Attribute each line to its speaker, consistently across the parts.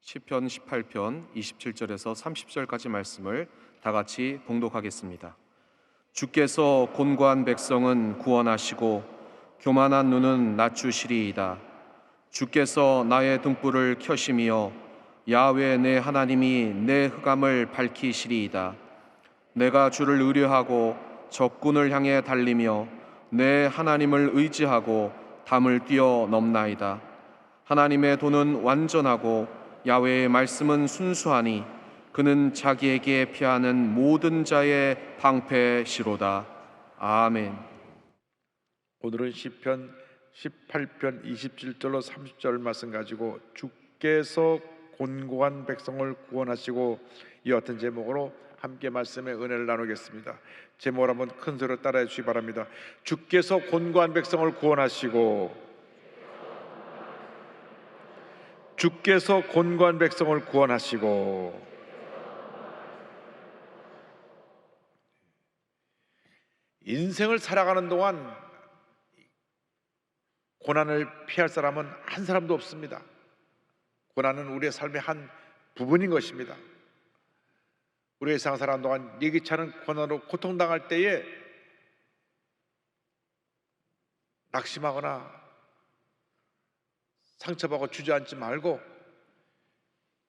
Speaker 1: 시편 18편 27절에서 30절까지 말씀을 다 같이 봉독하겠습니다. 주께서 곤고한 백성은 구원하시고 교만한 눈은 낮추시리이다. 주께서 나의 등불을 켜시며 야훼 내 하나님이 내 흑암을 밝히시리이다. 내가 주를 의뢰하고 적군을 향해 달리며 내 하나님을 의지하고 담을 뛰어넘나이다. 하나님의 도는 완전하고 야훼의 말씀은 순수하니 그는 자기에게 피하는 모든 자의 방패시로다. 아멘.
Speaker 2: 오늘은 시편 18편 27절로 30절 말씀 가지고 주께서 곤고한 백성을 구원하시고 이와 같은 제목으로 함께 말씀의 은혜를 나누겠습니다. 제목을 한번 큰 소리로 따라해 주시기 바랍니다. 주께서 곤고한 백성을 구원하시고, 주께서 곤고한 백성을 구원하시고. 인생을 살아가는 동안 고난을 피할 사람은 한 사람도 없습니다. 고난은 우리의 삶의 한 부분인 것입니다. 우리의 세상 살아가는 동안 예기치 않은 고난으로 고통당할 때에 낙심하거나 상처받고 주저앉지 말고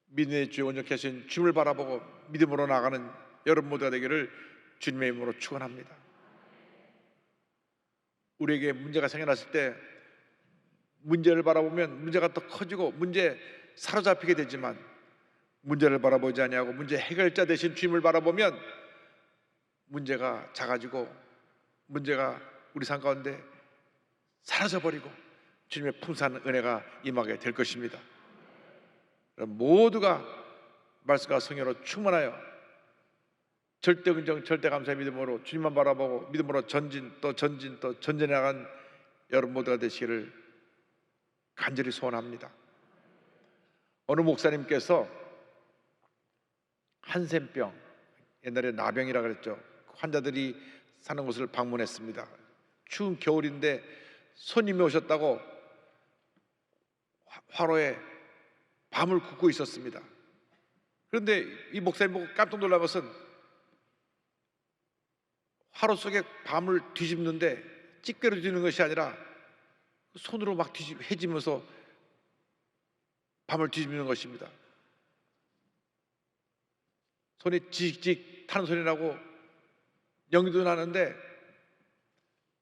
Speaker 2: 믿음의 주에 온전케 하신 주님을 바라보고 믿음으로 나가는 여러분 모두가 되기를 주님의 이름으로 축원합니다. 우리에게 문제가 생겨났을 때 문제를 바라보면 문제가 더 커지고 문제에 사로잡히게 되지만, 문제를 바라보지 아니하고 문제 해결자 되신 주님을 바라보면 문제가 작아지고 문제가 우리 삶 가운데 사라져버리고 주님의 풍성한 은혜가 임하게 될 것입니다. 모두가 말씀과 성령으로 충만하여 절대 긍정 절대 감사의 믿음으로 주님만 바라보고 믿음으로 전진 또 전진해 나간 여러분 모두가 되시기를 간절히 소원합니다. 어느 목사님께서 한센병, 옛날에 나병이라 그랬죠. 환자들이 사는 곳을 방문했습니다. 추운 겨울인데 손님이 오셨다고 화로에 밤을 굽고 있었습니다. 그런데 이 목사님 보고 깜짝 놀란 것은 화로 속에 밤을 뒤집는데 집게로 뒤집는 것이 아니라 손으로 막 해지면서 밤을 뒤집는 것입니다. 손이 지직직 타는 소리 나고 연기도 나는데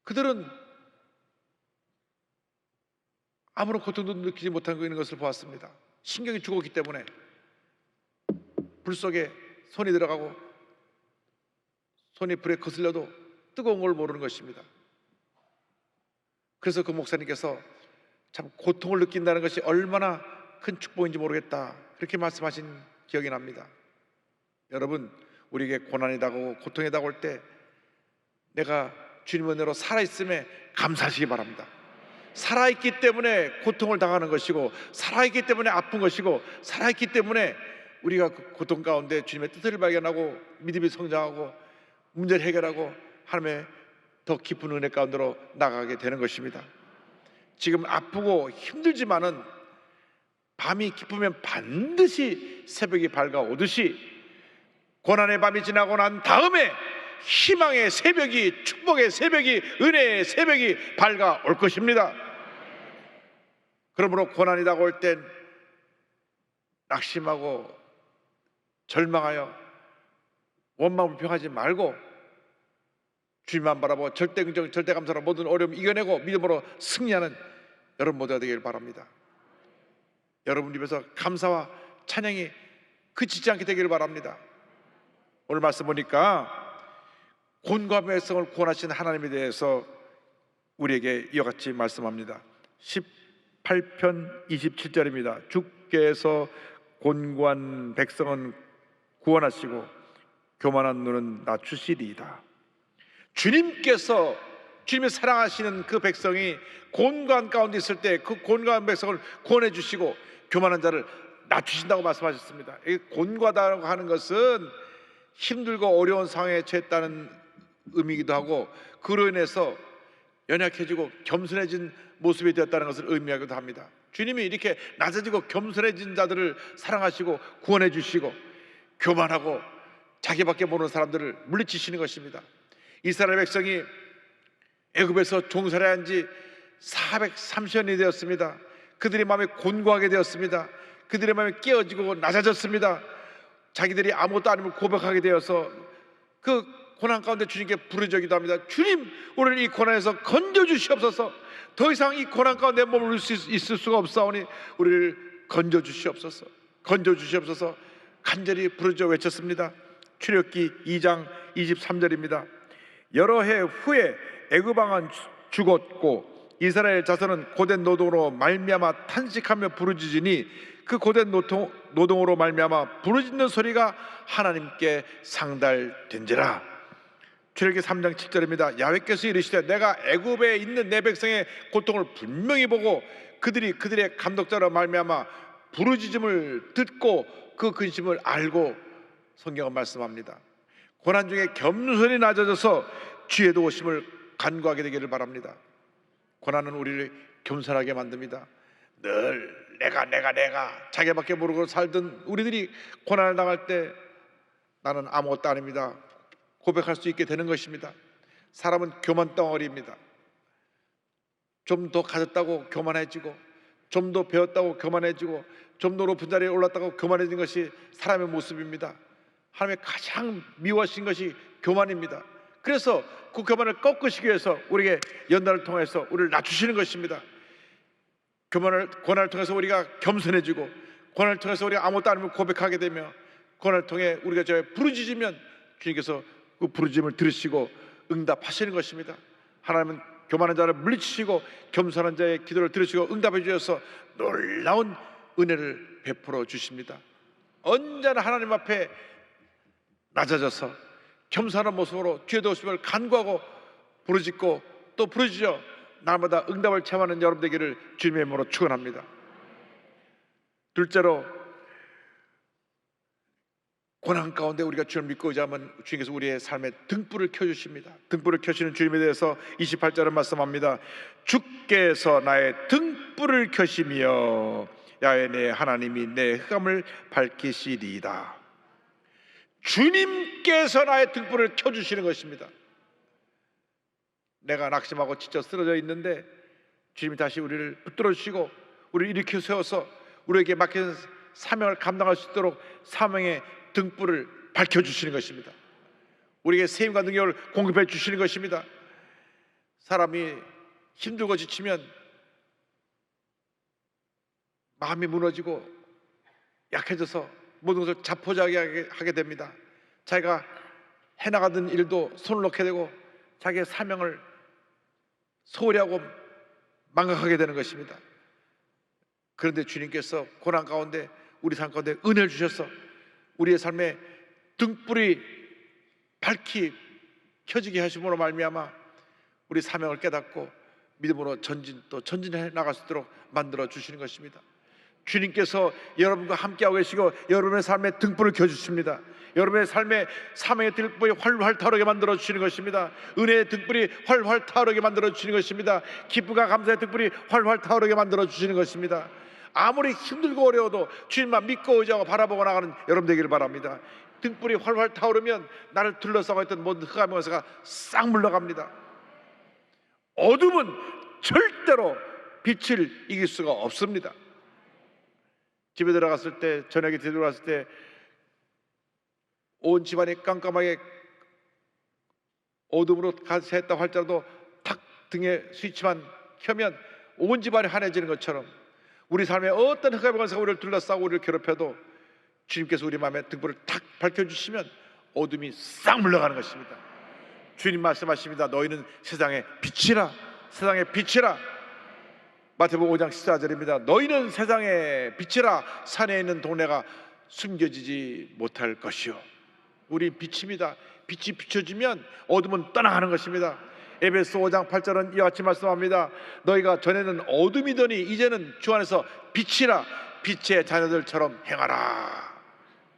Speaker 2: 그들은 아무런 고통도 느끼지 못하고 있는 것을 보았습니다. 신경이 죽었기 때문에 불 속에 손이 들어가고 손이 불에 거슬려도 뜨거운 걸 모르는 것입니다. 그래서 그 목사님께서 참 고통을 느낀다는 것이 얼마나 큰 축복인지 모르겠다, 그렇게 말씀하신 기억이 납니다. 여러분, 우리에게 고난이 다가오고 고통이 다가올 때 내가 주님 은혜로 살아있음에 감사하시기 바랍니다. 살아있기 때문에 고통을 당하는 것이고, 살아있기 때문에 아픈 것이고, 살아있기 때문에 우리가 그 고통 가운데 주님의 뜻을 발견하고 믿음이 성장하고 문제를 해결하고 하나님의 더 깊은 은혜 가운데로 나가게 되는 것입니다. 지금 아프고 힘들지만은 밤이 깊으면 반드시 새벽이 밝아오듯이 고난의 밤이 지나고 난 다음에 희망의 새벽이, 축복의 새벽이, 은혜의 새벽이 밝아올 것입니다. 그러므로 고난이 다가올 땐 낙심하고 절망하여 원망불평하지 말고 주님만 바라보고 절대 긍정 절대 감사로 모든 어려움 이겨내고 믿음으로 승리하는 여러분 모두가 되길 바랍니다. 여러분 입에서 감사와 찬양이 그치지 않게 되기를 바랍니다. 오늘 말씀 보니까 곤고한 백성을 구원하신 하나님에 대해서 우리에게 이와 같이 말씀합니다. 18편 27절입니다. 주께서 곤고한 백성은 구원하시고 교만한 눈은 낮추시리이다. 주님께서, 주님이 사랑하시는 그 백성이 곤고한 가운데 있을 때 그 곤고한 백성을 구원해 주시고 교만한 자를 낮추신다고 말씀하셨습니다. 곤고하다고 하는 것은 힘들고 어려운 상황에 처했다는 의미이기도 하고, 그로 인해서 연약해지고 겸손해진 모습이 되었다는 것을 의미하기도 합니다. 주님이 이렇게 낮아지고 겸손해진 자들을 사랑하시고 구원해 주시고 교만하고 자기밖에 모르는 사람들을 물리치시는 것입니다. 이스라엘 백성이 애굽에서 종살이한 지 430년이 되었습니다. 그들의 마음이 곤고하게 되었습니다. 그들의 마음이 깨어지고 낮아졌습니다. 자기들이 아무것도 아님을 고백하게 되어서 그 고난 가운데 주님께 부르짖기도 합니다. 주님, 우리를 이 고난에서 건져주시옵소서. 더 이상 이 고난 가운데 머물 수 있을 수가 없사오니 우리를 건져주시옵소서. 건져주시옵소서. 간절히 부르짖어 외쳤습니다. 출애굽기 2장 23절입니다. 여러 해 후에 애굽 왕은 죽었고 이스라엘 자손은 고된 노동으로 말미암아 탄식하며 부르짖으니 그 고된 노동으로 말미암아 부르짖는 소리가 하나님께 상달된지라. 출애굽기 3장 7절입니다. 야훼께서 이르시되 내가 애굽에 있는 내 백성의 고통을 분명히 보고 그들의 감독자로 말미암아 부르짖음을 듣고 그 근심을 알고, 성경은 말씀합니다. 고난 중에 겸손히 낮아져서 주의 도우심을 간구하게 되기를 바랍니다. 고난은 우리를 겸손하게 만듭니다. 늘 내가 자기밖에 모르고 살던 우리들이 고난을 당할 때 나는 아무것도 아닙니다 고백할 수 있게 되는 것입니다. 사람은 교만 덩어리입니다. 좀 더 가졌다고 교만해지고, 좀 더 배웠다고 교만해지고, 좀 더 높은 자리에 올랐다고 교만해진 것이 사람의 모습입니다. 하나님의 가장 미워하신 것이 교만입니다. 그래서 그 교만을 꺾으시기 위해서 우리에게 연단을 통해서 우리를 낮추시는 것입니다. 고난을 통해서 우리가 겸손해지고, 고난을 통해서 우리가 아무것도 아니면 고백하게 되며, 고난을 통해 우리가 부르짖으면 주님께서 그 부르짖음을 들으시고 응답하시는 것입니다. 하나님은 교만한 자를 물리치시고 겸손한 자의 기도를 들으시고 응답해 주셔서 놀라운 은혜를 베풀어 주십니다. 언제나 하나님 앞에 낮아져서 겸손한 모습으로 주의 도우심을 간구하고 부르짖고 또 부르짖어 날마다 응답을 체험하는 여러분 되기를 주님의 이름으로 축원합니다. 둘째로, 고난 가운데 우리가 주를 믿고 의지하면 주님께서 우리의 삶에 등불을 켜주십니다. 등불을 켜시는 주님에 대해서 28절은 말씀합니다. 주께서 나의 등불을 켜시며 야훼 내 하나님이 내 흑암을 밝히시리이다. 주님께서 나의 등불을 켜주시는 것입니다. 내가 낙심하고 지쳐 쓰러져 있는데 주님이 다시 우리를 붙들어 주시고 우리를 일으켜 세워서 우리에게 맡긴 사명을 감당할 수 있도록 사명의 등불을 밝혀주시는 것입니다. 우리에게 세임과 능력을 공급해 주시는 것입니다. 사람이 힘들고 지치면 마음이 무너지고 약해져서 모든 것을 자포자기하게 됩니다. 자기가 해나가던 일도 손을 놓게 되고 자기의 사명을 소홀히 하고 망각하게 되는 것입니다. 그런데 주님께서 고난 가운데 우리 삶 가운데 은혜를 주셔서 우리의 삶에 등불이 밝히 켜지게 하심으로 말미암아 우리 사명을 깨닫고 믿음으로 전진해 나갈 수 있도록 만들어 주시는 것입니다. 주님께서 여러분과 함께하고 계시고 여러분의 삶에 등불을 켜주십니다. 여러분의 삶에 사명의 등불이 활활 타오르게 만들어 주시는 것입니다. 은혜의 등불이 활활 타오르게 만들어 주시는 것입니다. 기쁨과 감사의 등불이 활활 타오르게 만들어 주시는 것입니다. 아무리 힘들고 어려워도 주님만 믿고 의지하고 바라보고 나가는 여러분 되기를 바랍니다. 등불이 활활 타오르면 나를 둘러싸고 있던 모든 흑암의 권세가 싹 물러갑니다. 어둠은 절대로 빛을 이길 수가 없습니다. 집에 들어갔을 때, 저녁에 들어갔을 때 온 집안이 깜깜하게 어둠으로 가세했다고 할지라도 탁 등에 스위치만 켜면 온 집안이 환해지는 것처럼 우리 삶에 어떤 흑암의 권세가 우리를 둘러싸고 우리를 괴롭혀도 주님께서 우리 마음에 등불을 탁 밝혀주시면 어둠이 싹 물러가는 것입니다. 주님 말씀하십니다. 너희는 세상의 빛이라. 세상의 빛이라. 마태복음 5장 14절입니다. 너희는 세상의 빛이라. 산에 있는 동네가 숨겨지지 못할 것이요. 우리 빛입니다. 빛이 비춰지면 어둠은 떠나가는 것입니다. 에베소 5장 8절은 이와 같이 말씀합니다. 너희가 전에는 어둠이더니 이제는 주 안에서 빛이라. 빛의 자녀들처럼 행하라.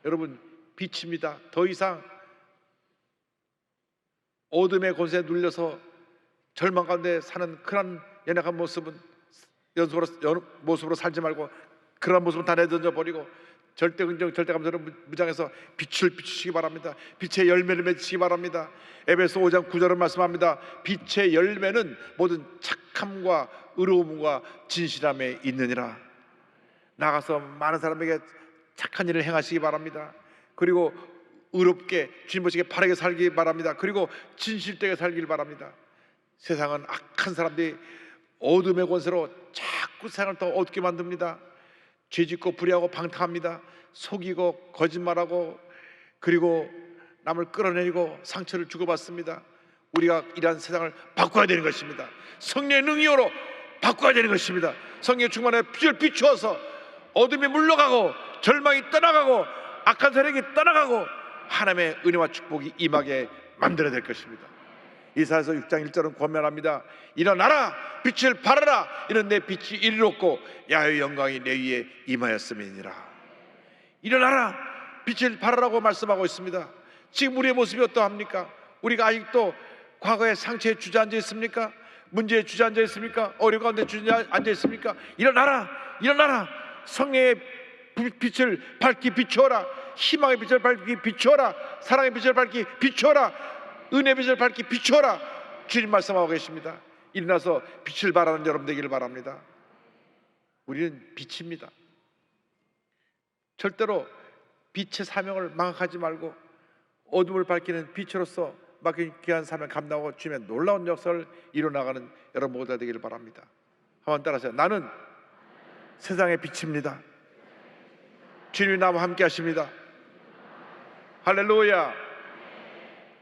Speaker 2: 여러분, 빛입니다. 더 이상 어둠의 권세에 눌려서 절망 가운데 사는 그런 연약한 모습은 모습으로 살지 말고 그런 모습은 다 내던져 버리고 절대 긍정, 절대 감사로 무장해서 빛을 비추시기 바랍니다. 빛의 열매를 맺으시기 바랍니다. 에베소 5장 9절은 말씀합니다. 빛의 열매는 모든 착함과 의로움과 진실함에 있느니라. 나가서 많은 사람에게 착한 일을 행하시기 바랍니다. 그리고 의롭게 주님 보시기에 바르게 살기 바랍니다. 그리고 진실되게 살길 바랍니다. 세상은 악한 사람들이 어둠의 권세로 자꾸 세상을 더 어둡게 만듭니다. 죄짓고 불의하고 방탕합니다. 속이고 거짓말하고 그리고 남을 끌어내리고 상처를 주고받습니다. 우리가 이러한 세상을 바꿔야 되는 것입니다. 성령의 능력으로 바꿔야 되는 것입니다. 성령의 충만에 빛을 비추어서 어둠이 물러가고 절망이 떠나가고 악한 세력이 떠나가고 하나님의 은혜와 축복이 임하게 만들어야 될 것입니다. 이사야서 6장 1절은 권면합니다. 일어나라 빛을 발하라 이는 내 빛이 이르렀고 야훼의 영광이 내 위에 임하였음이니라. 일어나라 빛을 발하라고 말씀하고 있습니다. 지금 우리의 모습이 어떠합니까? 우리가 아직도 과거의 상처에 주저앉아 있습니까? 문제에 주저앉아 있습니까? 어려움 가운데 주저앉아 있습니까? 일어나라 일어나라. 성령의 빛을 밝히 비추어라. 희망의 빛을 밝히 비추어라. 사랑의 빛을 밝히 비추어라. 은혜의 빛을 밝히 비추어라. 주님 말씀하고 계십니다. 일어나서 빛을 발하는 여러분 되기를 바랍니다. 우리는 빛입니다. 절대로 빛의 사명을 망각하지 말고 어둠을 밝히는 빛으로서 맡긴 귀한 사명 감당하고 주님의 놀라운 역사를 이뤄나가는 여러분 모두가 되기를 바랍니다. 한번 따라하세요. 나는 세상의 빛입니다. 주님이 나와 함께 하십니다. 할렐루야.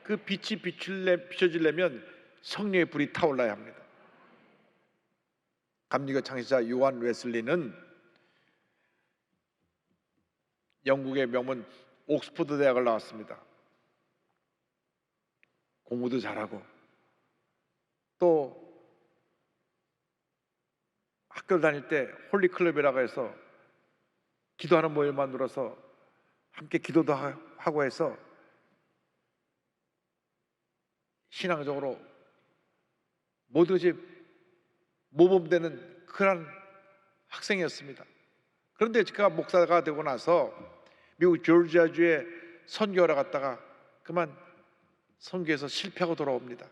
Speaker 2: 그 빛이 비춰지려면 성령의 불이 타올라야 합니다. 감리교 창시자 요한 웨슬리는 영국의 명문 옥스퍼드 대학을 나왔습니다. 공부도 잘하고 또 학교를 다닐 때 홀리클럽이라고 해서 기도하는 모임을 만들어서 함께 기도도 하고 해서 신앙적으로 모두지 모범되는 그런 학생이었습니다. 그런데 제가 목사가 되고 나서 미국 조지아주에 선교하러 갔다가 그만 선교에서 실패하고 돌아옵니다.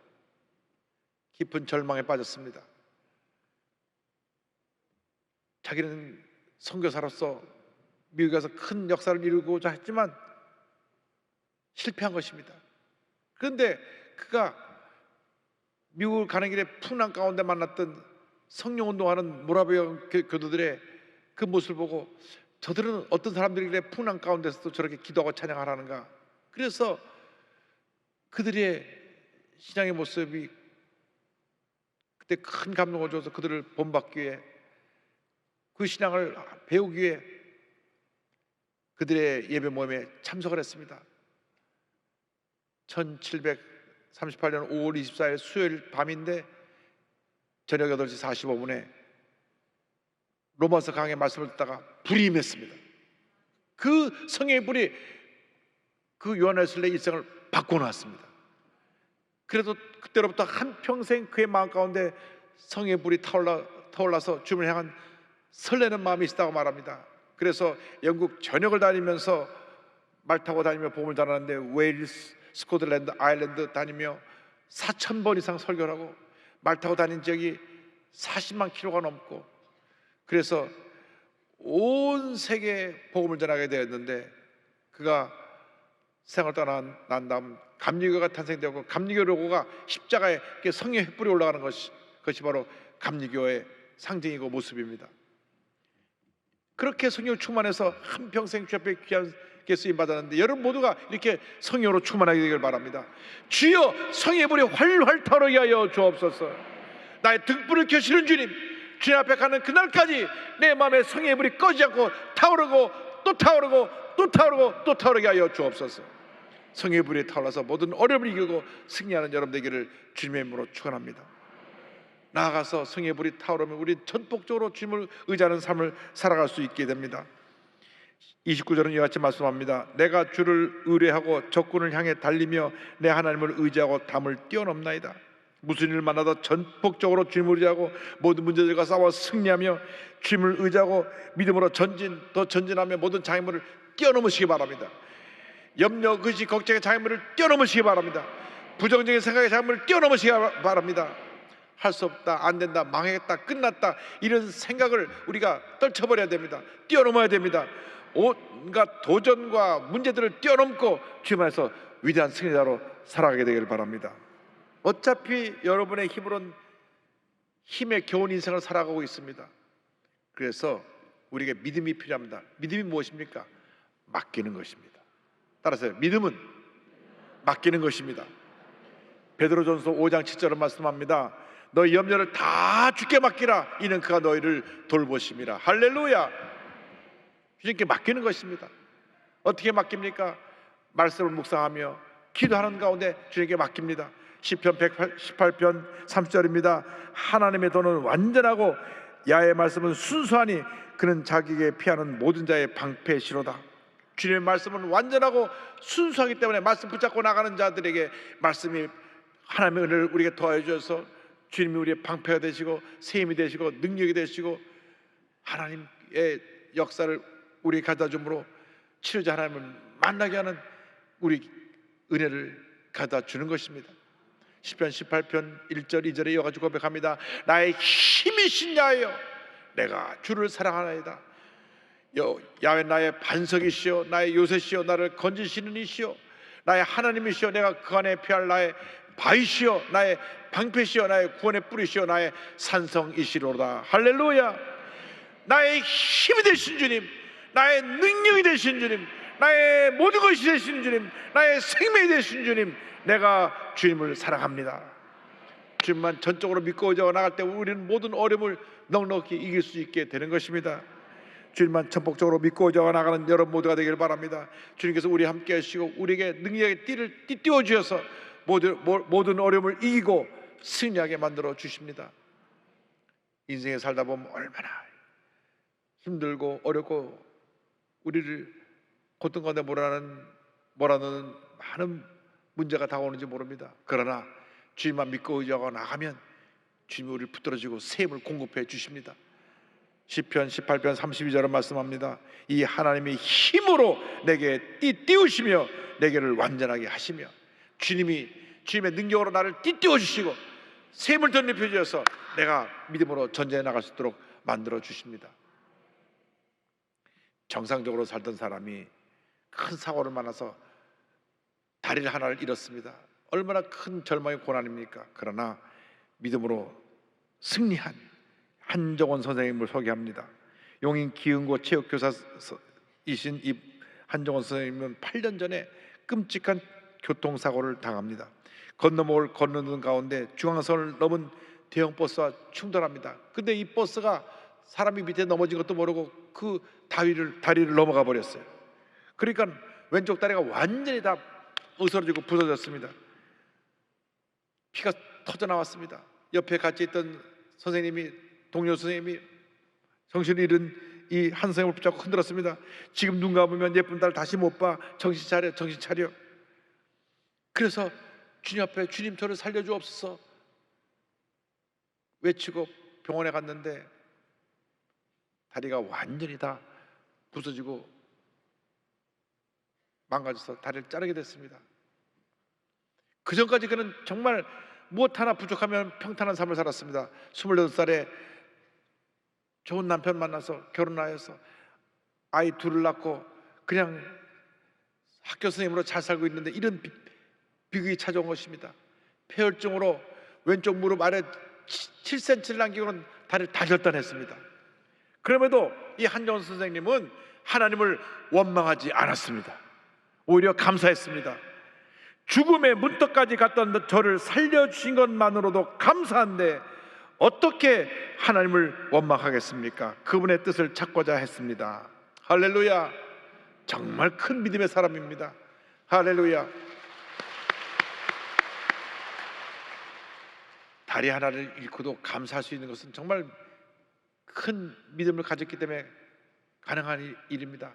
Speaker 2: 깊은 절망에 빠졌습니다. 자기는 선교사로서 미국에 가서 큰 역사를 이루고자 했지만 실패한 것입니다. 그런데 그가 미국을 가는 길에 풍랑 가운데 만났던 성령운동하는 모라비아 교도들의 그 모습을 보고 저들은 어떤 사람들이길래 풍랑 가운데서도 저렇게 기도하고 찬양하라는가. 그래서 그들의 신앙의 모습이 그때 큰 감동을 줘서 그들을 본받기 위해 그 신앙을 배우기 위해 그들의 예배 모임에 참석을 했습니다. 1738년 5월 24일 수요일 밤인데 저녁 8시 45분에 로마서 강의 말씀을 듣다가 불이 임했습니다. 그 성령의 불이 그 요한 웨슬리의 일생을 바꿔놨습니다. 그래도 그때로부터 한평생 그의 마음 가운데 성령의 불이 타올라서 주님을 향한 설레는 마음이 있었다고 말합니다. 그래서 영국 전역을 다니면서 말 타고 다니며 복음을 전하는데 웨일스, 스코틀랜드, 아일랜드 다니며 4,000번 이상 설교를 하고 말 타고 다닌 지역이 40만 킬로가 넘고 그래서 온 세계에 복음을 전하게 되었는데 그가 세상을 떠난 다음 감리교가 탄생되었고 감리교 로고가 십자가에 성령의 횃불이 올라가는 것이 바로 감리교의 상징이고 모습입니다. 그렇게 성령 충만해서 한평생 주 앞에 귀하게 쓰임 받았는데 여러분 모두가 이렇게 성령으로 충만하게 되길 바랍니다. 주여 성령의 불이 활활 타오르게 하여 주옵소서. 나의 등불을 켜시는 주님, 주님 앞에 가는 그날까지 내 마음에 성령의 불이 꺼지지 않고 타오르고 또 타오르고 또 타오르고 또 타오르게 하여 주옵소서. 성령의 불이 타올라서 모든 어려움을 이기고 승리하는 여러분 되기를 주님의 이름으로 축원합니다. 나아가서 성령의 불이 타오르면 우리 전폭적으로 주님을 의지하는 삶을 살아갈 수 있게 됩니다. 29절은 이와 같이 말씀합니다. 내가 주를 의뢰하고 적군을 향해 달리며 내 하나님을 의지하고 담을 뛰어넘나이다. 무슨 일을 만나도 전폭적으로 주님을 의지하고 모든 문제들과 싸워 승리하며 주님을 의지하고 믿음으로 더 전진하며 모든 장애물을 뛰어넘으시기 바랍니다. 염려, 의식, 걱정의 장애물을 뛰어넘으시기 바랍니다. 부정적인 생각의 장애물을 뛰어넘으시기 바랍니다. 할 수 없다, 안 된다, 망했다, 끝났다, 이런 생각을 우리가 떨쳐버려야 됩니다. 뛰어넘어야 됩니다. 온갖 도전과 문제들을 뛰어넘고 주님 안에서 위대한 승리자로 살아가게 되길 바랍니다. 어차피 여러분의 힘으로는 힘에 겨운 인생을 살아가고 있습니다. 그래서 우리에게 믿음이 필요합니다. 믿음이 무엇입니까? 맡기는 것입니다. 따라서 믿음은 맡기는 것입니다. 베드로전서 5장 7절은 말씀합니다. 너희 염려를 다 주께 맡기라. 이는 그가 너희를 돌보심이라. 할렐루야. 주님께 맡기는 것입니다. 어떻게 맡깁니까? 말씀을 묵상하며 기도하는 가운데 주님께 맡깁니다. 시편 118편 30절입니다. 하나님의 도는 완전하고 야의 말씀은 순수하니 그는 자기에게 피하는 모든 자의 방패시로다. 주님의 말씀은 완전하고 순수하기 때문에 말씀 붙잡고 나가는 자들에게 말씀이 하나님의 은혜를 우리에게 더하여 주셔서 주님이 우리의 방패가 되시고 셈이 되시고 능력이 되시고 하나님의 역사를 우리에게 가져다 줌으로 치료자 하나님을 만나게 하는 우리 은혜를 가져다 주는 것입니다. 시편 18편 1절 2절에 이어가지고 고백합니다. 나의 힘이신 야여 내가 주를 사랑하나이다. 야외 나의 반석이시여 나의 요새시여 나를 건지시는 이시여 나의 하나님이시여 내가 그 안에 피할 나의 바위시여 나의 방패시여 나의 구원의 뿌리시여 나의 산성이시로다. 할렐루야. 나의 힘이 되신 주님, 나의 능력이 되신 주님, 나의 모든 것이 되신 주님, 나의 생명이 되신 주님, 내가 주님을 사랑합니다. 주님만 전적으로 믿고 의지하고 나갈 때 우리는 모든 어려움을 넉넉히 이길 수 있게 되는 것입니다. 주님만 전폭적으로 믿고 의지하고 나가는 여러분 모두가 되길 바랍니다. 주님께서 우리 함께 하시고 우리에게 능력의 띠를 띄워 주셔서 모든 어려움을 이기고 승리하게 만들어 주십니다. 인생에 살다 보면 얼마나 힘들고 어렵고 우리를 고통 가운데 몰아넣는 많은 문제가 다가오는지 모릅니다. 그러나 주님만 믿고 의지하고 나가면 주님이 우리를 붙들어주고 샘을 공급해 주십니다. 시편 18편 32절은 말씀합니다. 이 하나님이 힘으로 내게 띄우시며 내게를 완전하게 하시며 주님의 능력으로 나를 띄워 주시고 샘을 덧입혀 주셔서 내가 믿음으로 전쟁에 나갈 수 있도록 만들어 주십니다. 정상적으로 살던 사람이 큰 사고를 만나서 다리를 하나를 잃었습니다. 얼마나 큰 절망의 고난입니까? 그러나 믿음으로 승리한 한정원 선생님을 소개합니다. 용인 기흥고 체육교사이신 이 한정원 선생님은 8년 전에 끔찍한 교통사고를 당합니다. 건너는 가운데 중앙선을 넘은 대형 버스와 충돌합니다. 근데 이 버스가 사람이 밑에 넘어진 것도 모르고 그 다리를 넘어가 버렸어요. 그러니까 왼쪽 다리가 완전히 다 으스러지고 부서졌습니다. 피가 터져 나왔습니다. 옆에 같이 있던 동료 선생님이 정신을 잃은 이 한 선생님을 붙잡고 흔들었습니다. 지금 눈 감으면 예쁜 딸 다시 못 봐. 정신 차려, 정신 차려. 그래서 주님 앞에 주님 저를 살려주옵소서 외치고 병원에 갔는데 다리가 완전히 다 부서지고 망가져서 다리를 자르게 됐습니다. 그 전까지 그는 정말 무엇 하나 부족하면 평탄한 삶을 살았습니다. 28살에 좋은 남편 만나서 결혼하여서 아이 둘을 낳고 그냥 학교 선생님으로 잘 살고 있는데 이런 비극이 찾아온 것입니다. 폐혈증으로 왼쪽 무릎 아래 7cm를 남기고는 다리를 다 절단했습니다. 그럼에도 이 한정원 선생님은 하나님을 원망하지 않았습니다. 오히려 감사했습니다. 죽음의 문턱까지 갔던 저를 살려주신 것만으로도 감사한데 어떻게 하나님을 원망하겠습니까? 그분의 뜻을 찾고자 했습니다. 할렐루야. 정말 큰 믿음의 사람입니다. 할렐루야. 다리 하나를 잃고도 감사할 수 있는 것은 정말 큰 믿음을 가졌기 때문에 가능한 일입니다.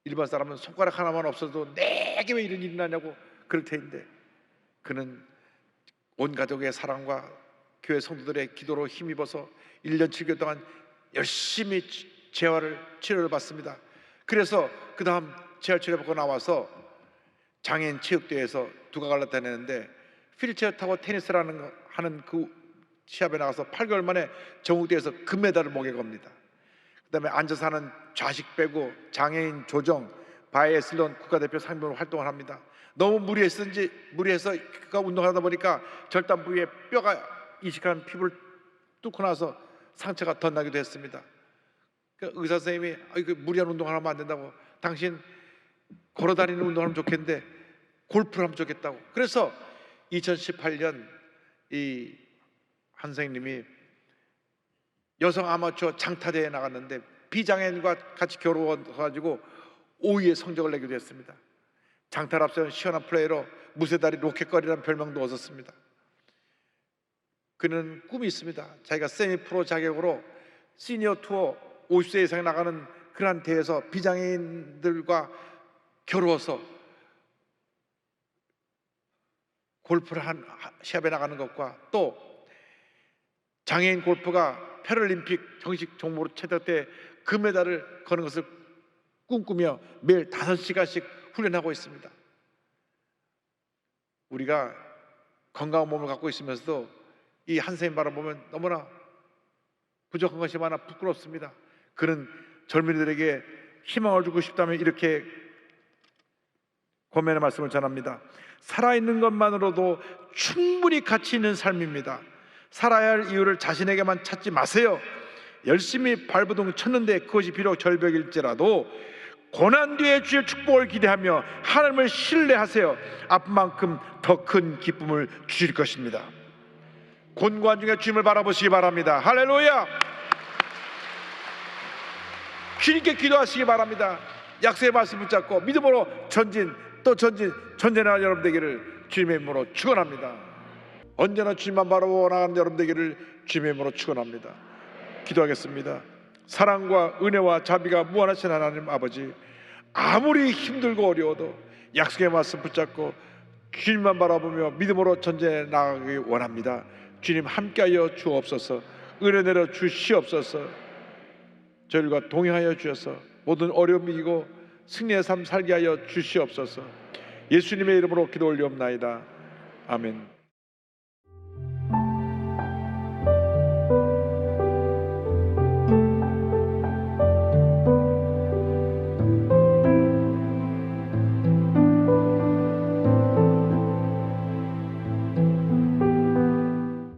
Speaker 2: 일반 사람은 손가락 하나만 없어도 내게 왜 이런 일이 나냐고 그럴 텐데 그는 온 가족의 사랑과 교회 성도들의 기도로 힘입어서 1년 7개월 동안 열심히 치료를 받습니다. 그래서 그 다음 재활치료 받고 나와서 장애인 체육대회에서 두각을 나타내는데 휠체어 타고 테니스라는 하는 그 시합에 나가서 8개월 만에 전국대회에서 금메달을 목에 겁니다. 그 다음에 앉아서 하는 좌식 배구, 장애인 조정, 바이애슬론 국가대표 상병으로 활동을 합니다. 너무 무리해서 그가 운동하다 보니까 절단 부위에 뼈가 이식한 피부를 뚫고 나서 상처가 덧나기도 했습니다. 그러니까 의사 선생님이 이거 무리한 운동을 하면 안 된다고, 당신 걸어다니는 운동하면 좋겠는데 골프를 하면 좋겠다고. 그래서 2018년 이 한 선생님이 여성 아마추어 장타대회에 나갔는데 비장애인과 같이 겨루어가지고 5위의 성적을 내기도 했습니다. 장타를 앞세운 시원한 플레이로 무쇠다리 로켓걸이라는 별명도 얻었습니다. 그는 꿈이 있습니다. 자기가 세미프로 자격으로 시니어 투어 50세 이상에 나가는 그러한 대회에서 비장애인들과 겨루어서 골프를 한 시합에 나가는 것과 또 장애인 골프가 패럴림픽 정식 종목으로 채택돼 금메달을 거는 것을 꿈꾸며 매일 5시간씩 훈련하고 있습니다. 우리가 건강한 몸을 갖고 있으면서도 이 한 선생님 바라보면 너무나 부족한 것이 많아 부끄럽습니다. 그는 젊은이들에게 희망을 주고 싶다면 이렇게 권면의 말씀을 전합니다. 살아있는 것만으로도 충분히 가치 있는 삶입니다. 살아야 할 이유를 자신에게만 찾지 마세요. 열심히 발버둥 쳤는데 그것이 비록 절벽일지라도 고난 뒤에 주의 축복을 기대하며 하나님을 신뢰하세요. 아픈 만큼 더 큰 기쁨을 주실 것입니다. 곤고한 중에 주님을 바라보시기 바랍니다. 할렐루야. 주님께 기도하시기 바랍니다. 약속의 말씀 붙잡고 믿음으로 전진할 여러분 되기를 주님의 이름으로 축원합니다. 언제나 주님만 바라보고 나가는 여러분 되기를 주님의 이름으로 축원합니다. 기도하겠습니다. 사랑과 은혜와 자비가 무한하신 하나님 아버지, 아무리 힘들고 어려워도 약속의 말씀 붙잡고 주님만 바라보며 믿음으로 전진해 나가기 원합니다. 주님 함께하여 주옵소서. 은혜 내려 주시옵소서. 저희들과 동행하여 주셔서 모든 어려움 이기고 승리의 삶 살게 하여 주시옵소서. 예수님의 이름으로 기도 올리옵나이다. 아멘.